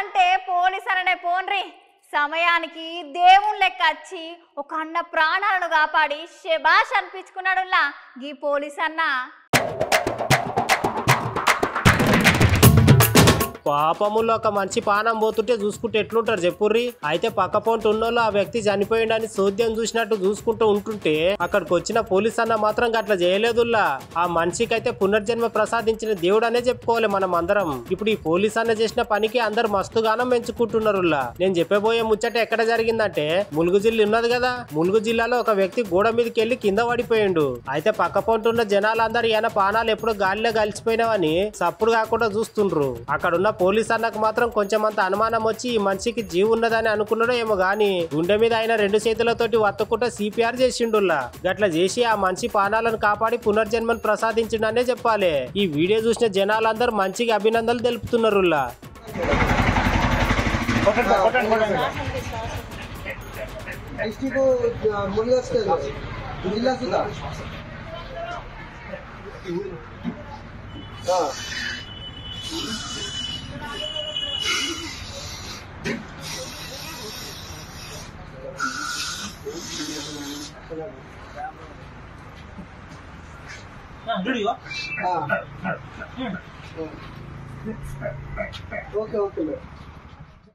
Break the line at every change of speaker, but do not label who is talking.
అంటే పోలీస్ అననే పోన్రి సమయానికి దేవుని లెక్క వచ్చి ఒక అన్న ప్రాణాలను కాపాడి శబాష్ అనిపించుకున్నాడులా గీ పోలీస్ అన్న.
పాపముల్లో ఒక మంచి పానం పోతుంటే చూసుకుంటే ఎట్లుంటారు చెప్పుర్రి. అయితే పక్క పొంటి ఉన్నోళ్ళు ఆ వ్యక్తి చనిపోయిండని సోద్యం చూసినట్టు చూసుకుంటూ ఉంటుంటే అక్కడికి వచ్చిన పోలీస్ అన్న మాత్రం అట్లా చేయలేదుల్లా. ఆ మనిషికి అయితే పునర్జన్మ ప్రసాదించిన దేవుడు అనే చెప్పుకోవాలి మనం అందరం. ఇప్పుడు ఈ పోలీస్ అన్న చేసిన పనికి అందరు మస్తుగానం పెంచుకుంటున్నారుల్లా. నేను చెప్పబోయే ముచ్చట ఎక్కడ జరిగిందంటే ములుగు జిల్లా ఉన్నది కదా, ములుగు జిల్లాలో ఒక వ్యక్తి గోడ మీదకి వెళ్లి కింద పడిపోయిండు. అయితే పక్క పొంటి ఉన్న జనాలందరూ ఈయన పానాలు ఎప్పుడో గాలిలో కలిసిపోయినావని సప్పుడు కాకుండా చూస్తుండ్రు. అక్కడ ఉన్న పోలీస్ అన్నకు మాత్రం కొంచెం అంత అనుమానం వచ్చి ఈ మనిషికి జీవు ఉన్నదని అనుకున్నాడో ఏమో గాని గుండె మీద ఆయన 2 చేతులతోటి వత్తుకుంటా సిపిఆర్ చేసిండుల్లా. గట్లా చేసి ఆ మనిషి పానాలను కాపాడి పునర్జన్మను ప్రసాదించిండనే చెప్పాలి. ఈ వీడియో చూసిన జనాలందరూ మంచిగా అభినందనలు తెలుపుతున్నారుల్లా.
Okay okay